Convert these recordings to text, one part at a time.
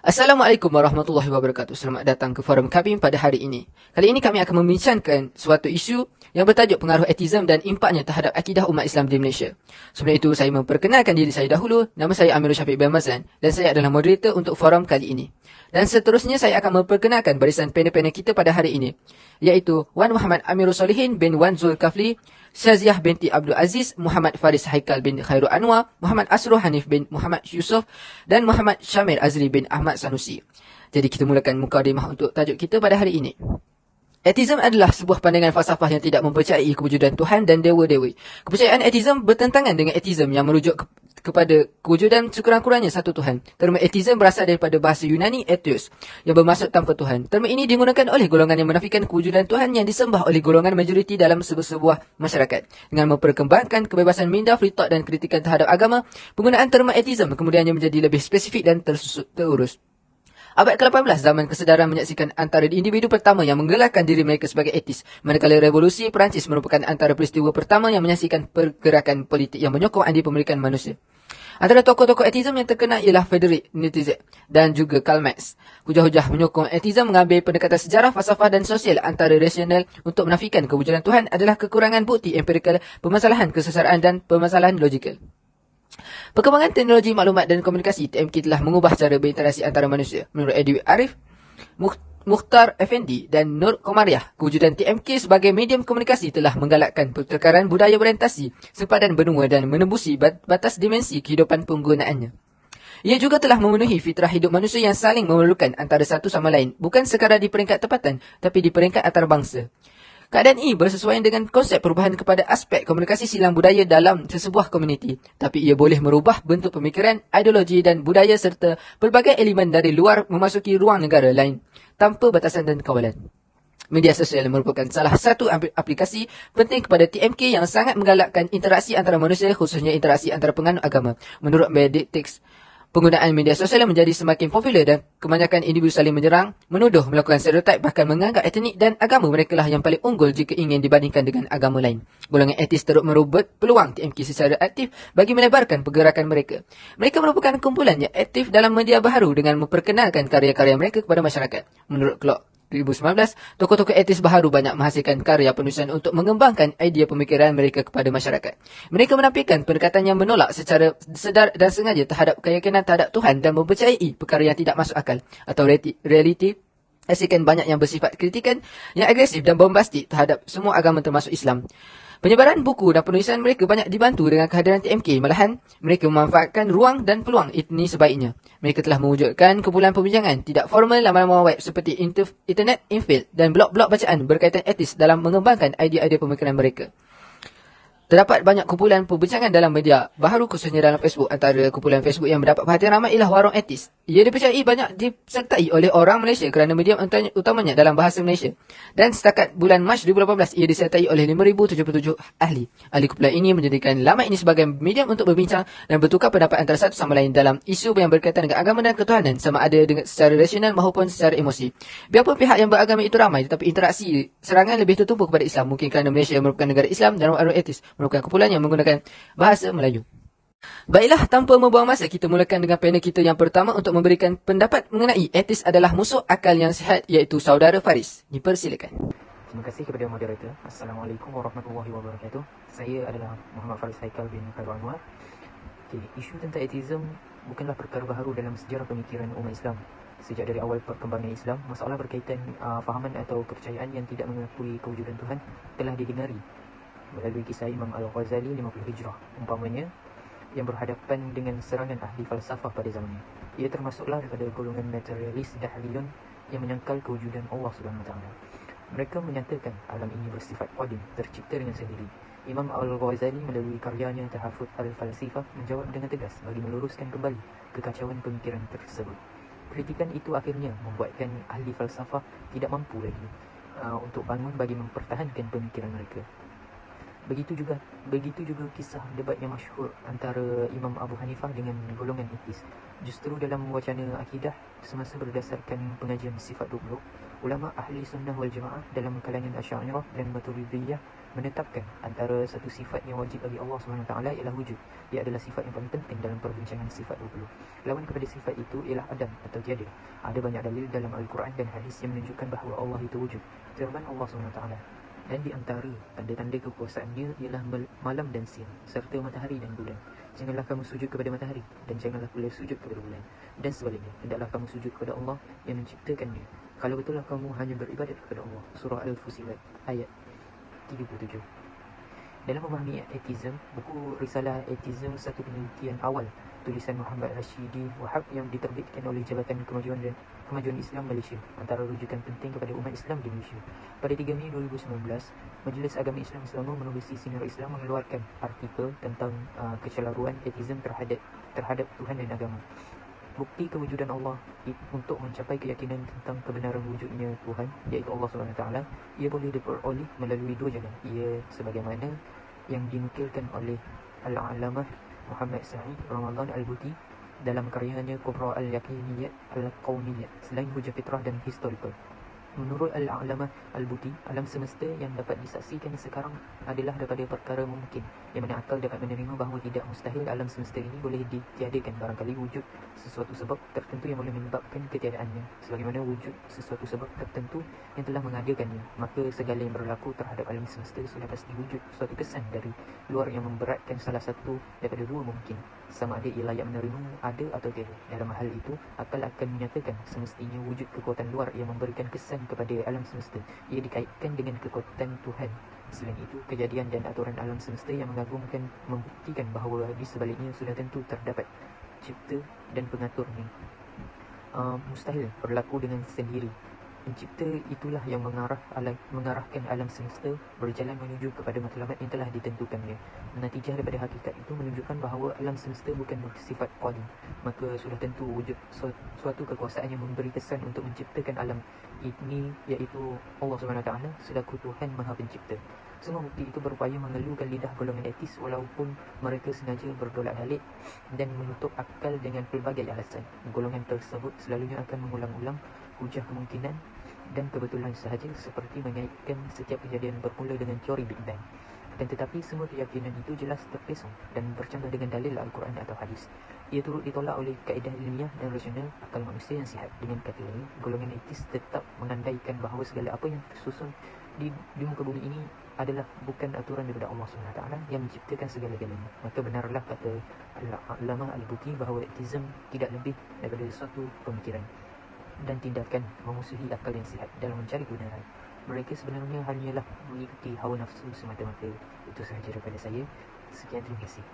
Assalamualaikum warahmatullahi wabarakatuh. Selamat datang ke forum kami pada hari ini. Kali ini kami akan membincangkan suatu isu yang bertajuk pengaruh ateism dan impaknya terhadap akidah umat Islam di Malaysia. Sebelum itu, saya memperkenalkan diri saya dahulu. Nama saya Amirul Syafiq bin Mazlan dan saya adalah moderator untuk forum kali ini. Dan seterusnya saya akan memperkenalkan barisan panel-panel kita pada hari ini, iaitu Wan Muhammad Amirul Solihin bin Wan Zulkafli, Syaziah binti Abdul Aziz, Muhammad Faris Haikal bin Khairul Anwar, Muhammad Asrul Hanif bin Muhammad Yusuf dan Muhammad Syamir Azri bin Ahmad Sanusi. Jadi kita mulakan mukadimah untuk tajuk kita pada hari ini. Ateism adalah sebuah pandangan falsafah yang tidak mempercayai kewujudan Tuhan dan dewa-dewi. Kepercayaan ateism bertentangan dengan ateism yang merujuk kepada kewujudan sekurang-kurangnya satu Tuhan. Terma ateism berasal daripada bahasa Yunani atheos yang bermaksud tanpa Tuhan. Terma ini digunakan oleh golongan yang menafikan kewujudan Tuhan yang disembah oleh golongan majoriti dalam sebuah masyarakat. Dengan memperkembangkan kebebasan minda, free thought dan kritikan terhadap agama, penggunaan terma ateism kemudiannya menjadi lebih spesifik dan terurus. Abad ke-18, zaman kesedaran menyaksikan antara individu pertama yang menggelarkan diri mereka sebagai etis, manakala revolusi Perancis merupakan antara peristiwa pertama yang menyaksikan pergerakan politik yang menyokong adil pemilikan manusia. Antara tokoh-tokoh ateism yang terkenal ialah Friedrich Nietzsche dan juga Karl Marx. Hujah-hujah menyokong ateism mengambil pendekatan sejarah, falsafah dan sosial antara rasional untuk menafikan kewujudan Tuhan adalah kekurangan bukti empirikal, permasalahan kesesaraan dan permasalahan logikal. Perkembangan teknologi maklumat dan komunikasi TMK telah mengubah cara berinteraksi antara manusia. Menurut Edwin Arif, Mukhtar Effendi dan Nur Komariah, kewujudan TMK sebagai medium komunikasi telah menggalakkan pertukaran budaya orientasi, sepadan benua dan menembusi batas dimensi kehidupan penggunaannya. Ia juga telah memenuhi fitrah hidup manusia yang saling memerlukan antara satu sama lain, bukan sekadar di peringkat tempatan, tapi di peringkat antarabangsa. Keadaan ini bersesuaian dengan konsep perubahan kepada aspek komunikasi silang budaya dalam sesebuah komuniti. Tapi ia boleh merubah bentuk pemikiran, ideologi dan budaya serta pelbagai elemen dari luar memasuki ruang negara lain tanpa batasan dan kawalan. Media sosial merupakan salah satu aplikasi penting kepada TMK yang sangat menggalakkan interaksi antara manusia, khususnya interaksi antara penganut agama. Menurut Benedictus, penggunaan media sosial menjadi semakin popular dan kebanyakan individu saling menyerang, menuduh, melakukan stereotip, bahkan menganggap etnik dan agama mereka lah yang paling unggul jika ingin dibandingkan dengan agama lain. Golongan etis terus merubut peluang TMK secara aktif bagi melebarkan pergerakan mereka. Mereka merupakan kumpulan yang aktif dalam media baharu dengan memperkenalkan karya-karya mereka kepada masyarakat. Menurut Clock 2019, tokoh-tokoh etis baharu banyak menghasilkan karya penulisan untuk mengembangkan idea pemikiran mereka kepada masyarakat. Mereka menampilkan pendekatan yang menolak secara sedar dan sengaja terhadap keyakinan terhadap Tuhan dan mempercayai perkara yang tidak masuk akal atau realiti. Hasilkan banyak yang bersifat kritikan, yang agresif dan bombastik terhadap semua agama termasuk Islam. Penyebaran buku dan penulisan mereka banyak dibantu dengan kehadiran TMK. Malahan, mereka memanfaatkan ruang dan peluang ini sebaiknya. Mereka telah mewujudkan kumpulan perbincangan tidak formal laman-laman web seperti internet infield dan blog-blog bacaan berkaitan etis dalam mengembangkan idea-idea pemikiran mereka. Terdapat banyak kumpulan perbincangan dalam media baharu, khususnya dalam Facebook. Antara kumpulan Facebook yang mendapat perhatian ramai ialah Warung Etis. Ia dipercayai banyak disertai oleh orang Malaysia kerana medium utamanya dalam bahasa Malaysia. Dan setakat bulan Mac 2018, ia disertai oleh 5,077 ahli. Ahli kumpulan ini menjadikan laman ini sebagai medium untuk berbincang dan bertukar pendapat antara satu sama lain dalam isu yang berkaitan dengan agama dan ketuhanan, sama ada dengan secara rasional maupun secara emosi. Biarpun pihak yang beragama itu ramai, tetapi interaksi serangan lebih tertumpu kepada Islam. Mungkin kerana Malaysia merupakan negara Islam dan Warung Etis merupakan kumpulan yang menggunakan bahasa Melayu. Baiklah, tanpa membuang masa, kita mulakan dengan panel kita yang pertama untuk memberikan pendapat mengenai etis adalah musuh akal yang sihat, iaitu saudara Faris. Dipersilakan. Terima kasih kepada moderator. Assalamualaikum warahmatullahi wabarakatuh. Saya adalah Muhammad Faris Haikal bin Khairul Anwar. Isu tentang etism bukanlah perkara baharu dalam sejarah pemikiran umat Islam. Sejak dari awal perkembangan Islam, masalah berkaitan fahaman atau kepercayaan yang tidak mengakui kewujudan Tuhan telah didengari melalui kisah Imam Al-Ghazali 50 Hijrah, umpamanya, yang berhadapan dengan serangan ahli falsafah pada zamannya. Ia termasuklah daripada golongan materialis dahliyun yang menyangkal kewujudan Allah SWT. Mereka menyatakan alam ini bersifat qadim, tercipta dengan sendiri. Imam Al-Ghazali melalui karyanya Tahafut Al-Falsifah menjawab dengan tegas bagi meluruskan kembali kekacauan pemikiran tersebut. Kritikan itu akhirnya membuatkan ahli falsafah tidak mampu lagi untuk bangun bagi mempertahankan pemikiran mereka. Begitu juga kisah debat yang masyhur antara Imam Abu Hanifah dengan golongan etis. Justru dalam wacana akidah semasa berdasarkan pengajian sifat 20, ulama ahli sunnah wal jamaah dalam kalangan Asy'ariyah dan Maturidiyah menetapkan antara satu sifat yang wajib bagi Allah SWT ialah wujud. Ia adalah sifat yang paling penting dalam perbincangan sifat 20. Lawan kepada sifat itu ialah adam atau tiada. Ada banyak dalil dalam Al-Quran dan hadis yang menunjukkan bahawa Allah itu wujud. Firman Allah SWT, dan di antara tanda-tanda kekuasaannya ialah malam dan siang, serta matahari dan bulan. Janganlah kamu sujud kepada matahari, dan janganlah pula sujud kepada bulan. Dan sebaliknya, hendaklah kamu sujud kepada Allah yang menciptakannya. Kalau betullah kamu hanya beribadat kepada Allah. Surah Al-Fusilat, ayat 37. Dalam memahami ateism, buku Risalah Ateism, satu penelitian awal tulisan Muhammad Rashidi Wahab yang diterbitkan oleh Jabatan Kemajuan Islam Malaysia, antara rujukan penting kepada umat Islam di Malaysia. Pada 3 Mei 2019, Majlis Agama Islam Selangor menerusi Sinar Islam mengeluarkan artikel tentang kecelaruan ateism terhadap Tuhan dan agama. Bukti kewujudan Allah untuk mencapai keyakinan tentang kebenaran wujudnya Tuhan, iaitu Allah SWT, ia boleh diperoleh melalui dua jalan. Ia sebagaimana yang dinukilkan oleh Al-Alamah Muhammad Sa'id Ramadan Al-Buti dalam karyanya Kubra Al-Yaqiniyat Al-Qawmiyat, selain hujah fitrah dan historical. Menurut Al-Alamah Al-Buti, alam semesta yang dapat disaksikan sekarang adalah daripada perkara mungkin, yang mana akal dapat menerima bahawa tidak mustahil alam semesta ini boleh ditiadakan. Barangkali wujud sesuatu sebab tertentu yang boleh menyebabkan ketiadaannya, sebagaimana wujud sesuatu sebab tertentu yang telah mengadakannya. Maka segala yang berlaku terhadap alam semesta sudah pasti wujud suatu kesan dari luar yang memberatkan salah satu daripada dua mungkin, sama ada ia layak menerima ada atau tidak. Dalam hal itu, akal akan menyatakan semestinya wujud kekuatan luar yang memberikan kesan kepada alam semesta. Ia dikaitkan dengan kekuatan Tuhan. Selain itu, kejadian dan aturan alam semesta yang mengagumkan membuktikan bahawa di sebaliknya sudah tentu terdapat cipta dan pengaturnya. Mustahil berlaku dengan sendiri. Pencipta itulah yang mengarahkan alam semesta berjalan menuju kepada matlamat yang telah ditentukannya. Natijah daripada hakikat itu menunjukkan bahawa alam semesta bukan bersifat qadim. Maka sudah tentu wujud suatu kekuasaan yang memberi kesan untuk menciptakan alam ini, iaitu Allah SWT selaku Tuhan Maha Pencipta. Semua bukti itu berupaya mengeluhkan lidah golongan etis, walaupun mereka sengaja berdolak-dalik dan menutup akal dengan pelbagai alasan. Golongan tersebut selalunya akan mengulang-ulang hujah kemungkinan dan kebetulan sahaja, seperti mengaitkan setiap kejadian bermula dengan teori Big Bang. Dan tetapi semua keyakinan itu jelas terpesong dan bercanggah dengan dalil Al-Quran atau hadis. Ia turut ditolak oleh kaedah ilmiah dan rasional akal manusia yang sihat. Dengan kata lain, golongan etis tetap mengandaikan bahawa segala apa yang tersusun di muka bumi ini adalah bukan aturan daripada Allah SWT yang menciptakan segala-galanya. Maka benarlah kata Al-Allamah Al-Buti bahawa ateism tidak lebih daripada suatu pemikiran dan tindakan memusuhi akal yang sihat dalam mencari kebenaran. Mereka sebenarnya hanyalah mengikuti hawa nafsu semata-mata. Itu sahaja daripada saya. Sekian, terima kasih.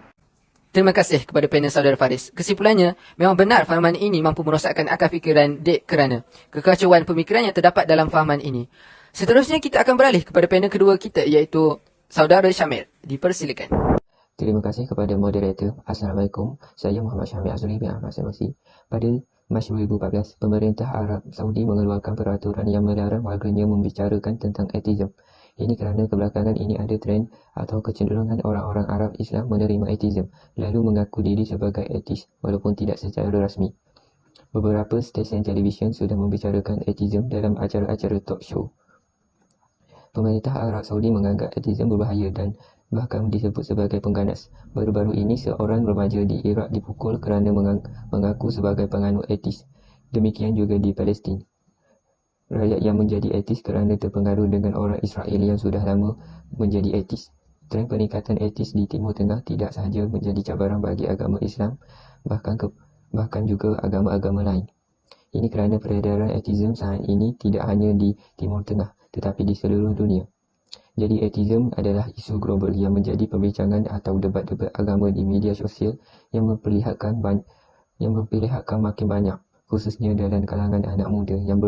Terima kasih kepada panel Saudara Faris. Kesimpulannya, memang benar fahaman ini mampu merosakkan akal fikiran Dek kerana kekacauan pemikiran yang terdapat dalam fahaman ini. Seterusnya kita akan beralih kepada panel kedua kita, iaitu Saudara Syamil. Dipersilakan. Terima kasih kepada moderator. Assalamualaikum. Saya Muhammad Syamil Azuri bin Ahmad Sanusi. Pada Mac 2014, pemerintah Arab Saudi mengeluarkan peraturan yang melarang warganya membicarakan tentang ateism. Ini kerana kebelakangan ini ada trend atau kecenderungan orang-orang Arab Islam menerima ateism, lalu mengaku diri sebagai ateis walaupun tidak secara rasmi. Beberapa stesen televisyen sudah membicarakan ateism dalam acara-acara talk show. Pemerintah Arab Saudi menganggap ateism berbahaya dan bahkan disebut sebagai pengganas. Baru-baru ini seorang remaja di Iraq dipukul kerana mengaku sebagai penganut ateis. Demikian juga di Palestin. Rakyat yang menjadi ateis kerana terpengaruh dengan orang Israel yang sudah lama menjadi ateis. Trend peningkatan ateis di Timur Tengah tidak sahaja menjadi cabaran bagi agama Islam, bahkan juga agama-agama lain. Ini kerana peredaran ateism saat ini tidak hanya di Timur Tengah, tetapi di seluruh dunia. Jadi ateism adalah isu global yang menjadi perbincangan atau debat-debat agama di media sosial yang memperlihatkan makin banyak, khususnya dalam kalangan anak muda yang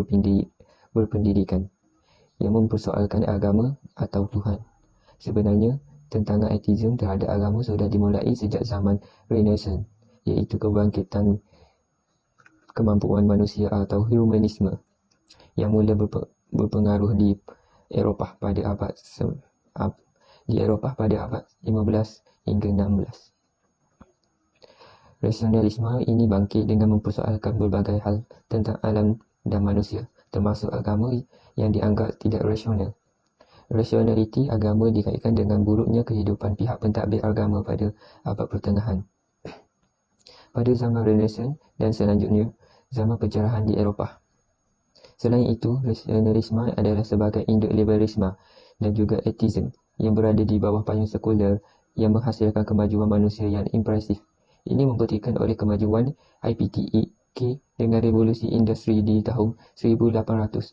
berpendidikan, yang mempersoalkan agama atau Tuhan. Sebenarnya, tentangan ateism terhadap agama sudah dimulai sejak zaman Renaissance, iaitu kebangkitan kemampuan manusia atau humanisme yang mula berpengaruh di Eropah pada abad di Eropah pada abad 15 hingga 16. Rasionalisme ini bangkit dengan mempersoalkan berbagai hal tentang alam dan manusia, termasuk agama yang dianggap tidak rasional. Rasionaliti agama dikaitkan dengan buruknya kehidupan pihak pentadbir agama pada abad pertengahan. Pada zaman Renaissance dan selanjutnya, zaman pencerahan di Eropah. Selain itu, rasionalisme adalah sebagai induk liberalisme dan juga atheism yang berada di bawah payung sekuler yang menghasilkan kemajuan manusia yang impresif. Ini membuktikan oleh kemajuan IPTEK dengan revolusi industri di tahun 1800.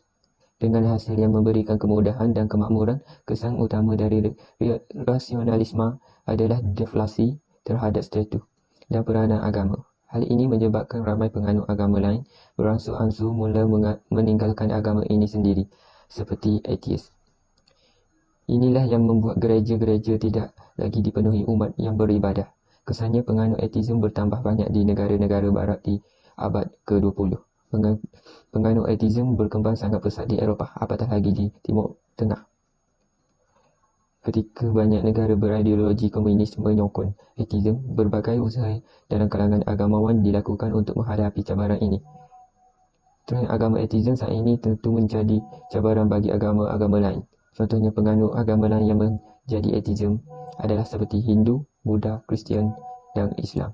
Dengan hasil yang memberikan kemudahan dan kemakmuran, kesan utama dari rasionalisme adalah deflasi terhadap status dan peranan agama. Hal ini menyebabkan ramai penganut agama lain beransur-ansur mula meninggalkan agama ini sendiri, seperti atheist. Inilah yang membuat gereja-gereja tidak lagi dipenuhi umat yang beribadah. Kesannya penganut atheism bertambah banyak di negara-negara barat di abad ke-20. Penganut atheism berkembang sangat pesat di Eropah, apatah lagi di Timur Tengah. Ketika banyak negara berideologi komunis menyokong atheism, berbagai usaha dalam kalangan agamawan dilakukan untuk menghadapi cabaran ini. Trend agama atheism saat ini tentu menjadi cabaran bagi agama-agama lain. Contohnya penganut agama lain yang menjadi atheism adalah seperti Hindu, Buddha, Kristian dan Islam.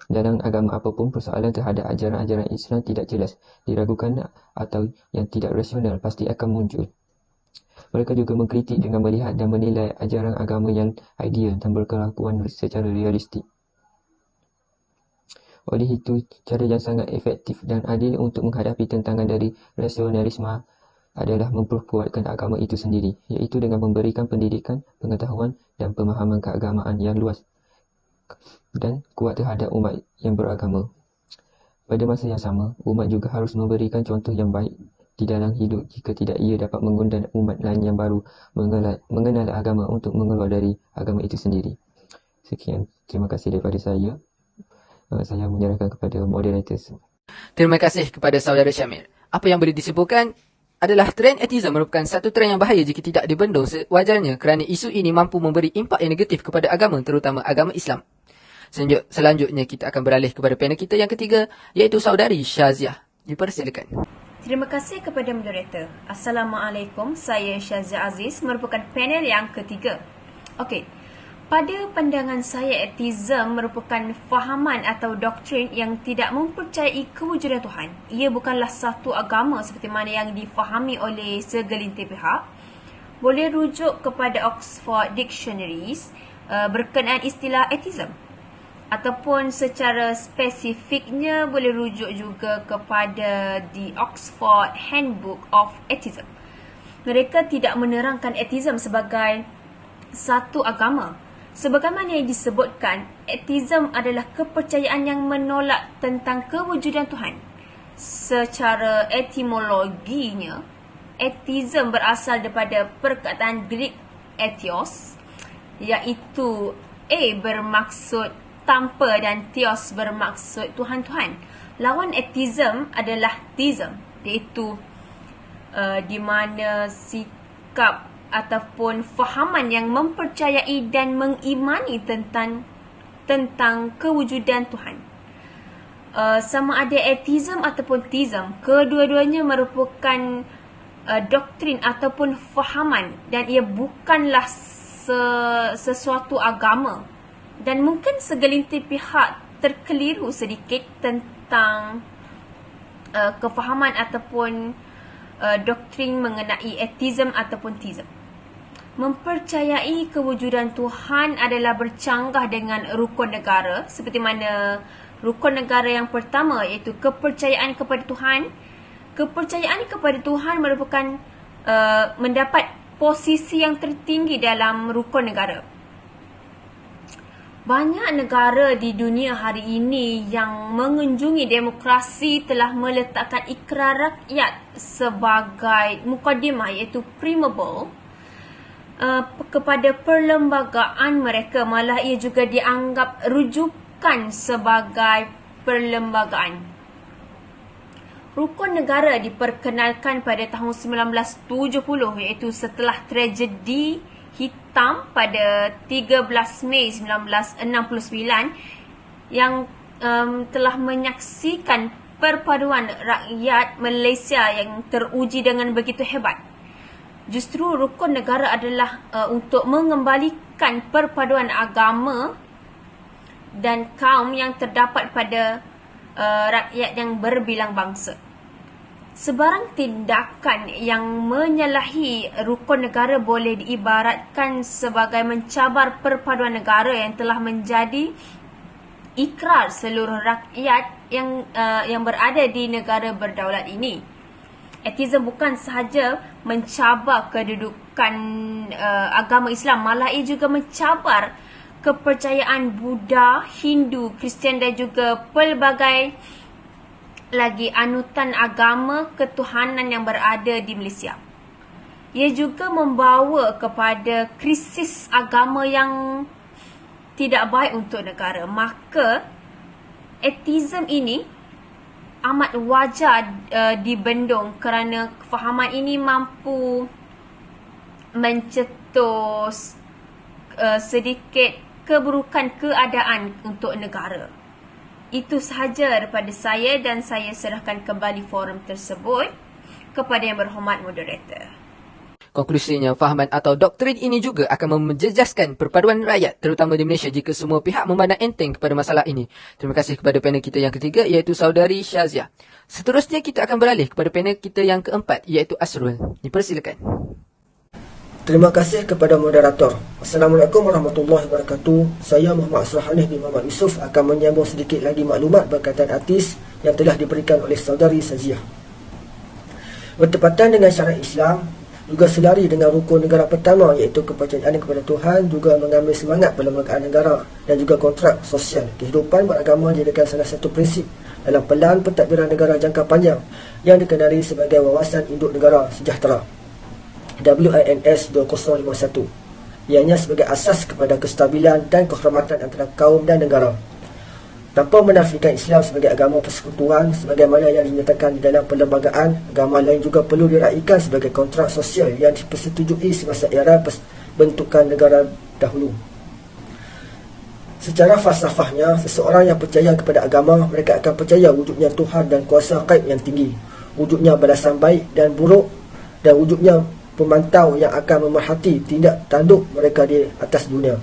Dalam agama apapun, persoalan terhadap ajaran-ajaran Islam tidak jelas, diragukan atau yang tidak rasional pasti akan muncul. Mereka juga mengkritik dengan melihat dan menilai ajaran agama yang ideal dan berkelakuan secara realistik. Oleh itu, cara yang sangat efektif dan adil untuk menghadapi tantangan dari rasionalisme adalah memperkuatkan agama itu sendiri, iaitu dengan memberikan pendidikan, pengetahuan dan pemahaman keagamaan yang luas dan kuat terhadap umat yang beragama. Pada masa yang sama, umat juga harus memberikan contoh yang baik di dalam hidup jika tidak ia dapat mengundang umat lain yang baru mengenal agama untuk mengeluar dari agama itu sendiri. Sekian, terima kasih daripada saya. Saya menyerahkan kepada moderators. Terima kasih kepada saudara Syamil. Apa yang boleh disimpulkan adalah trend atheism merupakan satu trend yang bahaya jika tidak dibendung sewajarnya kerana isu ini mampu memberi impak yang negatif kepada agama, terutama agama Islam. Selanjutnya kita akan beralih kepada panel kita yang ketiga, iaitu saudari Syaziah. Dipersilakan. Terima kasih kepada moderator. Assalamualaikum, saya Syaziah Aziz, merupakan panel yang ketiga. Okey, pada pandangan saya, atheism merupakan fahaman atau doktrin yang tidak mempercayai kewujudan Tuhan. Ia bukanlah satu agama seperti mana yang difahami oleh segelintir pihak. Boleh rujuk kepada Oxford Dictionaries berkenaan istilah atheism. Ataupun secara spesifiknya boleh rujuk juga kepada The Oxford Handbook of Atheism. Mereka tidak menerangkan atheism sebagai satu agama. Sebagaimana yang disebutkan, atheism adalah kepercayaan yang menolak tentang kewujudan Tuhan. Secara etimologinya, atheism berasal daripada perkataan Greek atheos, iaitu A bermaksud tanpa dan theos bermaksud Tuhan-Tuhan. Lawan atheism adalah theism, iaitu di mana sikap ataupun fahaman yang mempercayai dan mengimani tentang kewujudan Tuhan. Sama ada atheism ataupun theism, kedua-duanya merupakan doktrin ataupun fahaman dan ia bukanlah sesuatu agama. Dan mungkin segelintir pihak terkeliru sedikit tentang kefahaman ataupun doktrin mengenai atheism ataupun theism. Mempercayai kewujudan Tuhan adalah bercanggah dengan rukun negara, seperti mana rukun negara yang pertama iaitu kepercayaan kepada Tuhan. Kepercayaan kepada Tuhan merupakan mendapat posisi yang tertinggi dalam rukun negara. Banyak negara di dunia hari ini yang mengunjungi demokrasi telah meletakkan ikrar rakyat sebagai mukadimah, iaitu preamble kepada perlembagaan mereka. Malah ia juga dianggap rujukan sebagai perlembagaan. Rukun negara diperkenalkan pada tahun 1970 iaitu setelah tragedi hitam pada 13 Mei 1969 yang telah menyaksikan perpaduan rakyat Malaysia yang teruji dengan begitu hebat. Justru rukun negara adalah untuk mengembalikan perpaduan agama dan kaum yang terdapat pada rakyat yang berbilang bangsa. Sebarang tindakan yang menyalahi rukun negara boleh diibaratkan sebagai mencabar perpaduan negara yang telah menjadi ikrar seluruh rakyat yang berada di negara berdaulat ini. Atheism bukan sahaja mencabar kedudukan agama Islam, malah ia juga mencabar kepercayaan Buddha, Hindu, Kristian dan juga pelbagai lagi anutan agama ketuhanan yang berada di Malaysia. Ia juga membawa kepada krisis agama yang tidak baik untuk negara. Maka atheism ini amat wajar dibendung kerana kefahaman ini mampu mencetus sedikit keburukan keadaan untuk negara. Itu sahaja daripada saya dan saya serahkan kembali forum tersebut kepada yang berhormat moderator. Konklusinya, fahaman atau doktrin ini juga akan menjejaskan perpaduan rakyat terutama di Malaysia jika semua pihak memandang enteng kepada masalah ini. Terima kasih kepada panel kita yang ketiga iaitu saudari Syazia. Seterusnya kita akan beralih kepada panel kita yang keempat iaitu Asrul. Dipersilakan. Terima kasih kepada moderator. Assalamualaikum warahmatullahi wabarakatuh. Saya Muhammad Asrul Hanif bin Muhammad Yusof akan menyambung sedikit lagi maklumat berkaitan artis yang telah diberikan oleh saudari Syazia. Bertepatan dengan syariat Islam, juga selari dengan rukun negara pertama iaitu kepercayaan kepada Tuhan, juga mengambil semangat perlembagaan negara dan juga kontrak sosial. Kehidupan beragama dijadikan salah satu prinsip dalam pelan pentadbiran negara jangka panjang yang dikenali sebagai Wawasan Induk Negara Sejahtera WINS 2051. Ianya sebagai asas kepada kestabilan dan kehormatan antara kaum dan negara. Tanpa menafikan Islam sebagai agama persekutuan sebagaimana yang dinyatakan di dalam perlembagaan, agama lain juga perlu diraikan sebagai kontrak sosial yang dipersetujui semasa era bentukan negara dahulu. Secara falsafahnya, seseorang yang percaya kepada agama, mereka akan percaya wujudnya Tuhan dan kuasa gaib yang tinggi, wujudnya balasan baik dan buruk, dan wujudnya pemantau yang akan memerhati tindak tanduk mereka di atas dunia.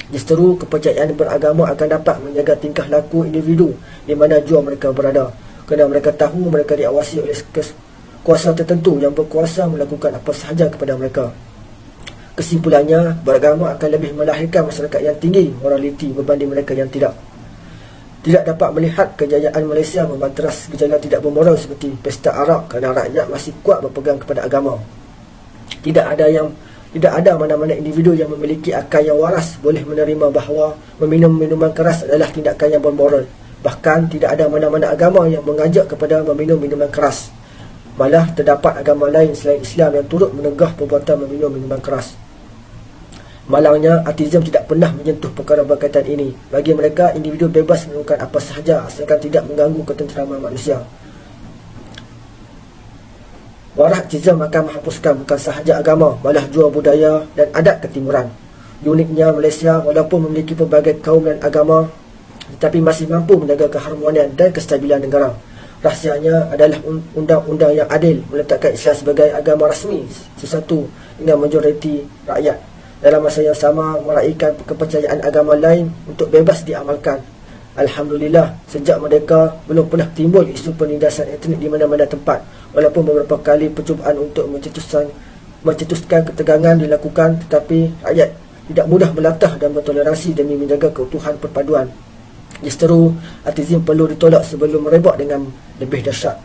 Justeru kepercayaan beragama akan dapat menjaga tingkah laku individu di mana jua mereka berada, kerana mereka tahu mereka diawasi oleh kuasa tertentu yang berkuasa melakukan apa sahaja kepada mereka. Kesimpulannya, beragama akan lebih melahirkan masyarakat yang tinggi moraliti berbanding mereka yang tidak. Tidak dapat melihat kejayaan Malaysia membanteras gejala tidak bermoral seperti pesta arak kerana rakyat masih kuat berpegang kepada agama. Tidak ada mana-mana individu yang memiliki akal yang waras boleh menerima bahawa meminum minuman keras adalah tindakan yang bermoral. Bahkan tidak ada mana-mana agama yang mengajak kepada meminum minuman keras. Malah terdapat agama lain selain Islam yang turut menegah perbuatan meminum minuman keras. Malangnya, ateism tidak pernah menyentuh perkara berkaitan ini. Bagi mereka, individu bebas melakukan apa sahaja asalkan tidak mengganggu ketenteraman manusia. Warak ateism akan menghapuskan bukan sahaja agama, malah jua budaya dan adat ketimuran. Uniknya, Malaysia walaupun memiliki pelbagai kaum dan agama, tetapi masih mampu menjaga keharmonian dan kestabilan negara. Rahsianya adalah undang-undang yang adil meletakkan Islam sebagai agama rasmi sesuatu dengan majoriti rakyat. Dalam masa yang sama, meraihkan kepercayaan agama lain untuk bebas diamalkan. Alhamdulillah, sejak merdeka belum pernah timbul isu penindasan etnik di mana-mana tempat. Walaupun beberapa kali percubaan untuk mencetuskan ketegangan dilakukan, tetapi rakyat tidak mudah melatah dan bertoleransi demi menjaga keutuhan perpaduan. Justeru, ateism perlu ditolak sebelum merebak dengan lebih dahsyat.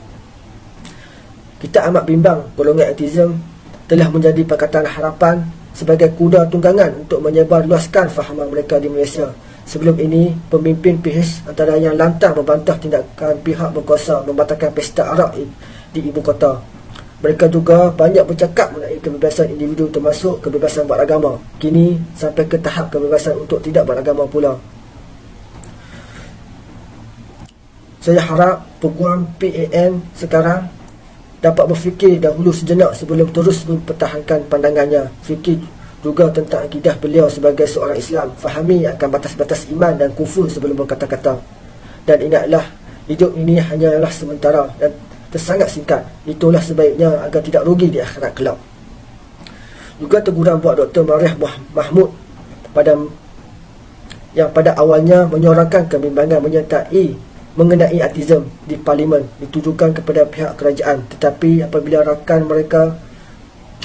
Kita amat bimbang golongan ateism telah menjadi Pakatan Harapan sebagai kuda tunggangan untuk menyebar luaskan fahaman mereka di Malaysia. Sebelum ini, pemimpin PH antara yang lantang membantah tindakan pihak berkuasa membatalkan pesta arak di ibu kota. Mereka juga banyak bercakap mengenai kebebasan individu termasuk kebebasan beragama. Kini sampai ke tahap kebebasan untuk tidak beragama pula. Saya harap peguam PAN sekarang dapat berfikir dahulu sejenak sebelum terus mempertahankan pandangannya. Fikir juga tentang akidah beliau sebagai seorang Islam. Fahami akan batas-batas iman dan kufur sebelum berkata-kata. Dan ingatlah, hidup ini hanyalah sementara dan tersangat singkat. Itulah sebaiknya agar tidak rugi di akhirat kelak. Juga teguran buat Dr. Mariah Mahmud yang pada awalnya menyorangkan kebimbangan mengenai autism di Parlimen ditujukan kepada pihak kerajaan, tetapi apabila rakan mereka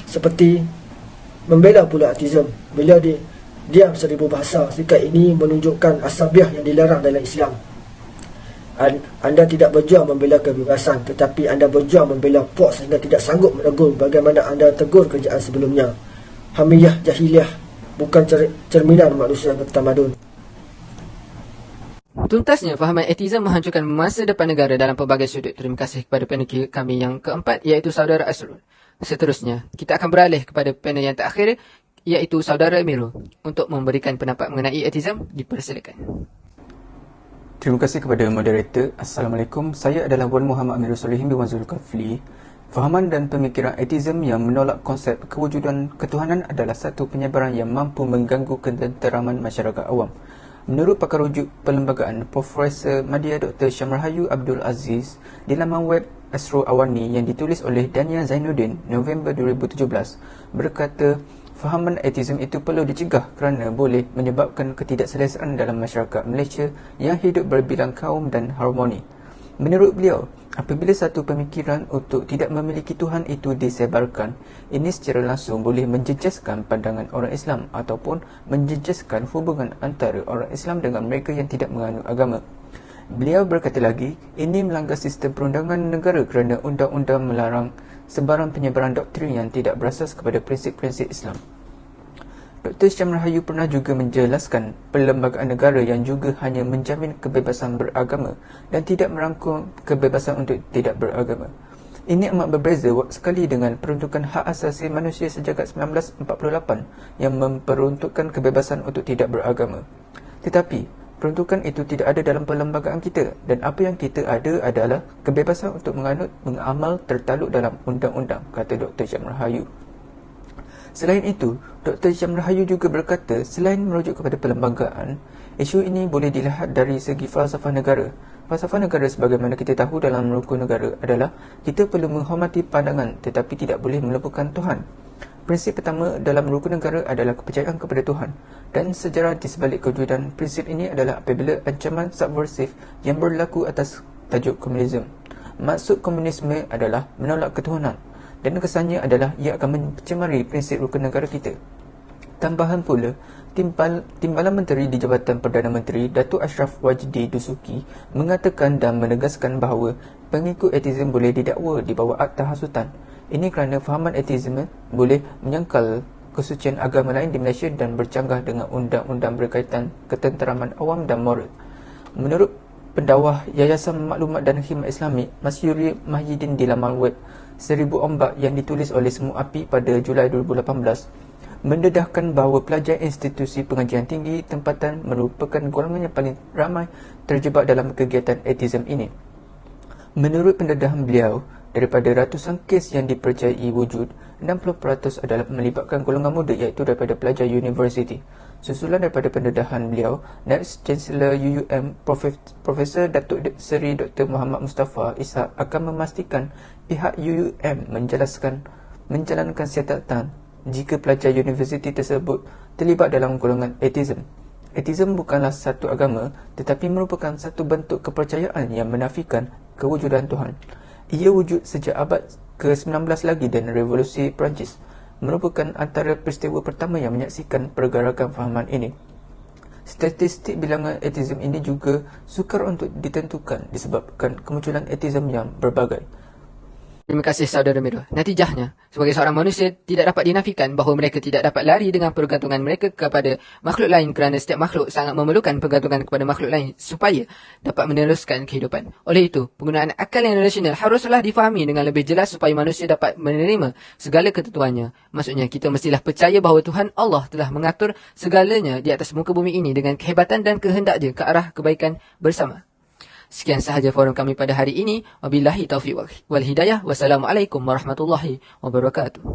seperti membela pula autism, beliau diam seribu bahasa. Sikap ini menunjukkan asabiah yang dilarang dalam Islam. Anda tidak berjuang membela kebebasan, tetapi anda berjuang membela puak sehingga tidak sanggup menegur bagaimana anda tegur kerajaan sebelumnya. Hamiyah jahiliah bukan cerminan manusia bertamadun. Tuntasnya, fahaman autism menghancurkan masa depan negara dalam pelbagai sudut. Terima kasih kepada panel kami yang keempat, iaitu Saudara Asrul. Seterusnya, kita akan beralih kepada panel yang terakhir, iaitu Saudara Amirul, untuk memberikan pendapat mengenai autism. Dipersilakan. Terima kasih kepada moderator. Assalamualaikum. Saya adalah Wan Muhammad Amirul Solihin bin Wan Zulkifli. Fahaman dan pemikiran autism yang menolak konsep kewujudan ketuhanan adalah satu penyebaran yang mampu mengganggu ketenteraman masyarakat awam. Menurut pakar rujuk perlembagaan Profesor Madya Dr. Syamrahayu Abdul Aziz di laman web Astro Awani yang ditulis oleh Dania Zainuddin November 2017 berkata, fahaman autism itu perlu dicegah kerana boleh menyebabkan ketidakselesaan dalam masyarakat Malaysia yang hidup berbilang kaum dan harmoni. Menurut beliau, apabila satu pemikiran untuk tidak memiliki Tuhan itu disebarkan, ini secara langsung boleh menjejaskan pandangan orang Islam ataupun menjejaskan hubungan antara orang Islam dengan mereka yang tidak menganut agama. Beliau berkata lagi, ini melanggar sistem perundangan negara kerana undang-undang melarang sebarang penyebaran doktrin yang tidak berasas kepada prinsip-prinsip Islam. Dr. Syamrahayu pernah juga menjelaskan perlembagaan negara yang juga hanya menjamin kebebasan beragama dan tidak merangkul kebebasan untuk tidak beragama. Ini amat berbeza sekali dengan peruntukan hak asasi manusia sejak 1948 yang memperuntukkan kebebasan untuk tidak beragama. Tetapi, peruntukan itu tidak ada dalam perlembagaan kita dan apa yang kita ada adalah kebebasan untuk mengamal tertaluk dalam undang-undang, kata Dr. Syamrahayu. Selain itu, Dr. Syamrahayu juga berkata, selain merujuk kepada perlembagaan, isu ini boleh dilihat dari segi falsafah negara. Falsafah negara sebagaimana kita tahu dalam rukun negara adalah kita perlu menghormati pandangan tetapi tidak boleh melupakan Tuhan. Prinsip pertama dalam rukun negara adalah kepercayaan kepada Tuhan dan sejarah di sebalik kewujudan prinsip ini adalah apabila ancaman subversif yang berlaku atas tajuk komunisme. Maksud komunisme adalah menolak ketuhanan dan kesannya adalah ia akan mencemari prinsip rukun negara kita. Tambahan pula, Timbalan Menteri di Jabatan Perdana Menteri Datuk Ashraf Wajdi Dusuki mengatakan dan menegaskan bahawa pengikut autism boleh didakwa di bawah Akta Hasutan. Ini kerana fahaman autism boleh menyangkal kesucian agama lain di Malaysia dan bercanggah dengan undang-undang berkaitan ketenteraman awam dan moral. Menurut pendawah Yayasan Maklumat dan Khidmat Islami Masyuri Mahyidin di laman web 1000 Ombak yang ditulis oleh Semu Api pada Julai 2018 mendedahkan bahawa pelajar institusi pengajian tinggi tempatan merupakan golongan yang paling ramai terjebak dalam kegiatan autism ini. Menurut pendedahan beliau, daripada ratusan kes yang dipercayai wujud, 60% adalah melibatkan golongan muda iaitu daripada pelajar universiti. Susulan daripada pendedahan beliau, Naib Chancellor UUM Profesor Datuk Seri Dr. Muhammad Mustafa Ishak akan memastikan pihak UUM menjalankan siasatan jika pelajar universiti tersebut terlibat dalam golongan autism. Autism bukanlah satu agama tetapi merupakan satu bentuk kepercayaan yang menafikan kewujudan Tuhan. Ia wujud sejak abad ke-19 lagi dan revolusi Perancis merupakan antara peristiwa pertama yang menyaksikan pergerakan fahaman ini. Statistik bilangan autism ini juga sukar untuk ditentukan disebabkan kemunculan autism yang berbagai. Terima kasih Saudara Mirul. Natijahnya, sebagai seorang manusia tidak dapat dinafikan bahawa mereka tidak dapat lari dengan pergantungan mereka kepada makhluk lain kerana setiap makhluk sangat memerlukan pergantungan kepada makhluk lain supaya dapat meneruskan kehidupan. Oleh itu, penggunaan akal yang rasional haruslah difahami dengan lebih jelas supaya manusia dapat menerima segala ketentuannya. Maksudnya, kita mestilah percaya bahawa Tuhan Allah telah mengatur segalanya di atas muka bumi ini dengan kehebatan dan kehendaknya ke arah kebaikan bersama. Sekian sahaja forum kami pada hari ini. Wabillahi taufiq wal hidayah. Wassalamualaikum warahmatullahi wabarakatuh.